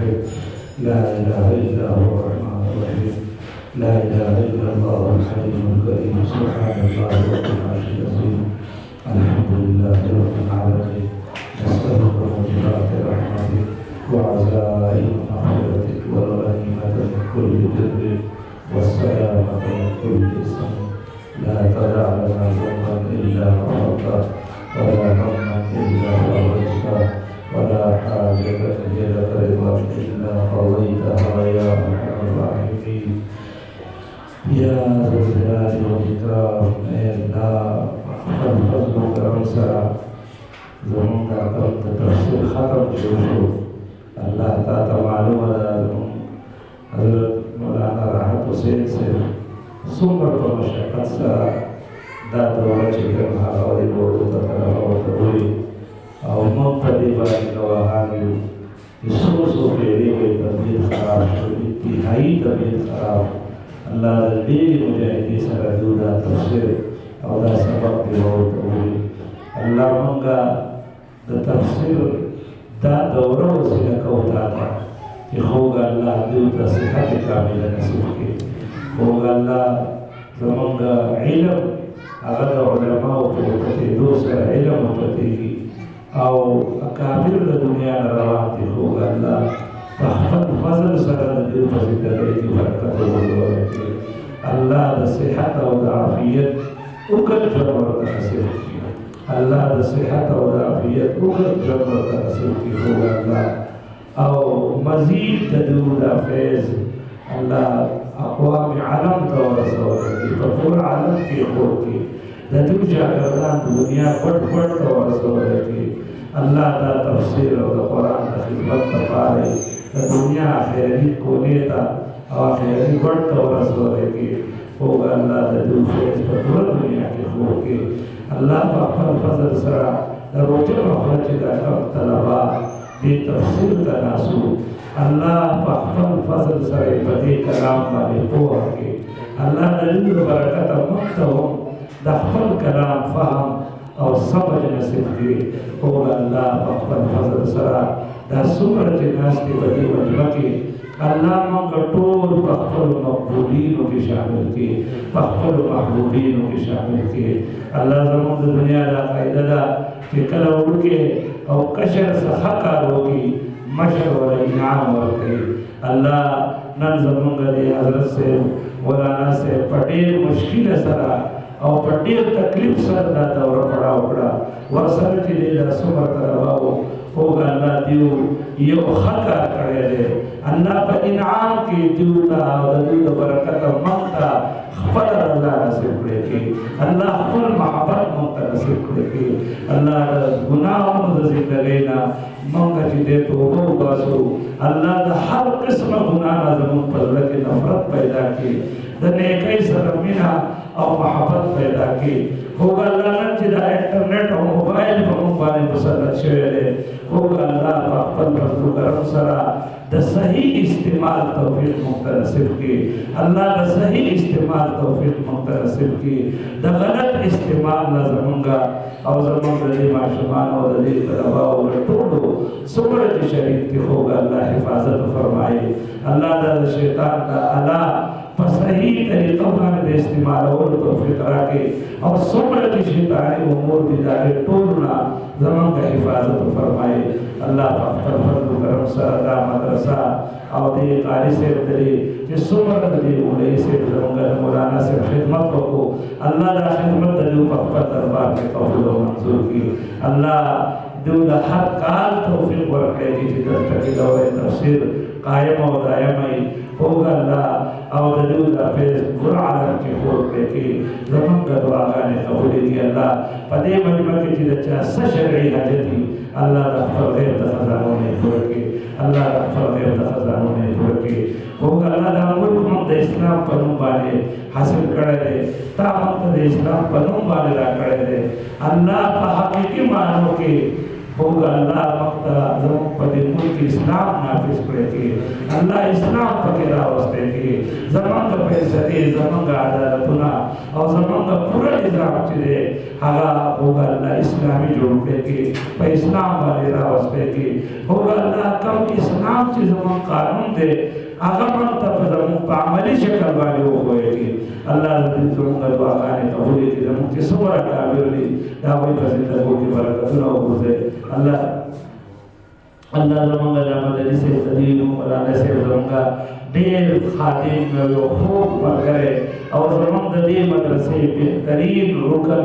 واحد. لا إله إلا هو الرحمن الرحيم. لا إله إلا الله الحي الكريم. سبحان الله رب العرش العظيم. الحمد لله رب العالمين. نسألك موجبات رحمتك وعزائم مغفرتك والغنيمة من كل بر والسلامة من كل إثم. لا تدع لنا ذنبا إلا غفرته ولا هما إلا فرجته ولا حاجة هي لك رضا إلا قضيتها يا أرحم الراحمين. يا ذا الجلال والإكرام. الله الفضل والكرم سرا زمون کا تفسیر ختم شروع. اللہ تعالی معلوم حضرت مولانا راحت حسین سے سمر پر مشقت سرا دا دورہ چکر محاوری بوردو تطرح و تبوری او مقتدی باری نواحانی سو پیری ہوئی طبیعت خراب شد. انتہائی طبیعت خراب. اللہ دیر مجاہدی سرا دودا تفسیر او دا سبق دی بورد تبوری. اللہ منگا دا تفسیر دا دورہ وسیلہ کوتا تھا کہ خوگا اللہ دیوتا صحت کامل نصیب کی. خوگا اللہ زمانگا علم اگر علماء پوتتی دوسرا علم پوتتی کی او اکابر دا دنیا نروان دی. خوگا اللہ تحفظ فضل سر دیوتا زندگی کی برکت وردوہ کی. اللہ دا صحت و دا عافیت اکر جرور نصیب کی. اللہ دا صحت و دا عافیت اکر جرور نصیب کی. خوگا اللہ او مزید تدور دا فیض اللہ اقوام عالم تورسول کی. فقور عالم کی خور کی دو جاگردان دنیا بڑھ تورسول کی. اللہ دا تفسیر و دا قرآن دا خدمت تفارے دنیا خیری کولیتا او خیری بڑھ تورسول کی. ہوگا اللہ دا دو فیض فقور دنیا کی خور کی. اللہ پا اپن فضل سرا روچے مخرج دا کم طلبا دی تفسیر تناسو. اللہ پا اپن فضل سرا بدی کلام بانے پوہ کی. اللہ دلیل برکت مقتہم دا اپن کلام فهم او سمجھ نصیب کی. ہوگا اللہ پا اپن فضل سرا دا سمر جناس دی بدی مجمع کی. اللہ منگا طول پخفل مقبولینوں کی شامل کی. پخفل محبوبینوں کی شامل کی. اللہ زمان دنیا دا قائدہ دا کہ کل اڑکے او کشر سے حقاروں کی مشر و انعام ورکی. اللہ نن زمان دے حضرت سے مولانا سے پڑیر مشکل سرا او پڑیر تکلیف سر دا دورہ پڑا اکڑا ورسر چی دے دا سمر طلباؤ. ہوگا اللہ دیو یہ خطا کرے دے. اللہ پا انعام کی دیوتا و دیو برکت مقتا خفر اللہ نصیب کرے کی. اللہ خفر محبت مقتا نصیب کرے کی. اللہ گناہوں دا زندگینا منگا چی دے توبہ باسو. اللہ دا ہر قسم گناہ زمون پر لکے نفرت پیدا کی. دا نیکی سرمینہ او محبت پیدا کی. ہوگا اللہ ننچی دا انٹرنیٹ و موبائل پر مبانے مسلط شوئے. ہوگا اللہ اپن رفضو کرم سرا دا صحیح استعمال توفیق مختلصب کی. اللہ دا صحیح استعمال توفیق مختلصب کی. دا غلط استعمال لزمونگا او زمونگا دی معشمان و دی طلبہ و طولو سمرت شریف کی. ہوگا اللہ حفاظت فرمائے. اللہ دا شیطان دا اللہ پر صحیح طریقہ میں دے استعمال اور توفیق راکے اور سمرت شیطانی امور دی جارے طولنا زمان کا حفاظت فرمائے. اللہ پر فضل کرم سردا مدرسہ او دی قاری سے دلی جس سمرت دی اولی سے زمان مولانا سے خدمت کو اللہ دا خدمت دلیو پر دربار کے قبول و منظور کی. اللہ دیو دا حق کال توفیق ورکے کی جدر تکی دور تفسیر قائم و دائمی. ہوگا اللہ او دلیو دا فیض قرآن کی خور پہ کی زمان کا دعاگانے قبولی دی. اللہ پدے مجمع کی جدر چاہ سشرعی حجتی اللہ دا احفر غیر دا خزانوں نے پھوڑ کی. اللہ دا احفر غیر دا خزانوں نے پھوڑ کی. ہوگا اللہ دا ملک من دا اسلام پنوں بانے حاصل کرے دے. تا مقت دا اسلام پنوں بانے را کرے دے. اللہ پا حقیقی معنوں کی ہوگا اللہ مقت زمان پدے ملک اسلام نافذ کرے کی. اللہ اسلام پکے راوستے کی. زمان کا پیسدی زمان کا عدالتنا اور زمان کا پورا نظام چلے حقا ہوگا اللہ اسلامی جوڑ پہ کی. پہ اسلام والے راوستے کی. ہوگا اللہ کم اسلام چې زموږ قانون دی هغه موږ ته په زموږ په عملي شکل باندې وښویږي. الله دې زموږ دعاګانې قبولې کړي. زموږ چې څومره اکابر دي د هغوی په زندګیو کې برکتونه وګرځوي. الله زموږ د مدني صاحب تدین مولانا صاحب زموږ ډېر خادم یو خوب ملګری او زموږ د دې مدرسې بهترین رکن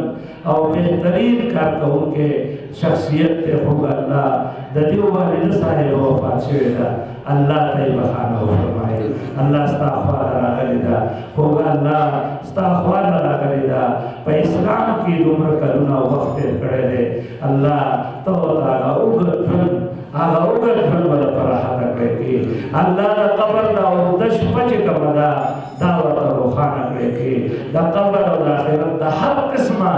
او بهترین کارکوونکی شخصیت دی. خو الله د دې والد صاحب وفات شوې ده. الله ته یې بخښنه وفرمایي. الله ستا خواته راغلې ده. خو الله ستا خواته راغلې ده. په اسلام کې دومره کلونه وخت تېر کړی دی. الله ته ورته هغه اوږد ژوند هغه اوږد ژوند به له فراحته کړی کړي. الله د قبر دا اوږده شپه چې کومه ده دا ورته روښانه کړی کړي. د قبر او د آخرت د هر قسمه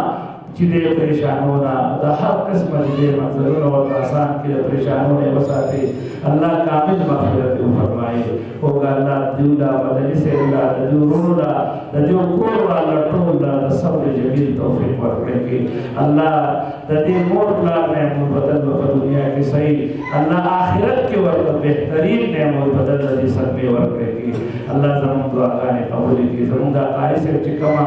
چې د پریشانونه د هر قسمه چې د منظرونه ورته آسان کړي د پریشانونه یې وساتي. الله کامل مغفرت وفرمایي. هوګه الله دیو لا مدني صاحب لا د دې ورونو لا د دې کور والا ټول لا د صبر جمیل توفیق ورکړي کړي. الله د دې مور پلار نعمت بدل په دنیا کې صحیح الله آخرت کې ورته بهترین نعمت بدل دې صدقې ورکړي کړي. الله زموږ دعاګانې قبول کړي. زموږ د قاری صاحب چې کومه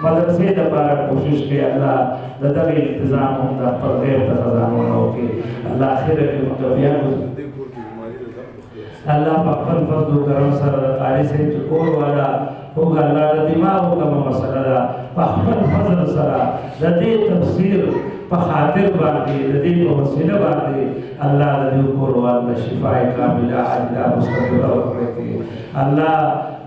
مدرسې لپاره کوشش کوي الله د دغه انتظام هم د خپل غیب د خزانو وکړي. الله آخرت کې متوفیان الله په خپل فضل و کرم سره د قاری صاحب چې کور والا هوګه الله د دماغ کومه مسله ده په خپل فضل سره د دې تفسیر په خاطر باندې د دې په وسیله باندې الله د دې کور والا شفای کامله عاجله مستقبل ورکړي. الله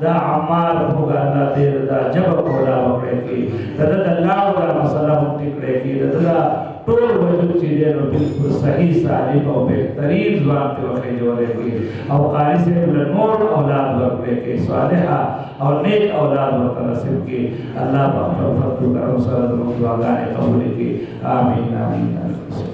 دا عمار هوګه الله دې دا جب کولا ورکړي. دا د الله دا مسله هم ټیکړي کې دا ټول وجود چې دی نو بالکل صحیح سالم او بهترین ځوان ته وخت جوړې کې او قاری صاحب له نور اولاد ورکړي کې صالحه او نیک اولاد ورته نصیب کې. الله په خپل فضل او کرم سره زموږ دعاګانې قبول کړي. آمین آمین.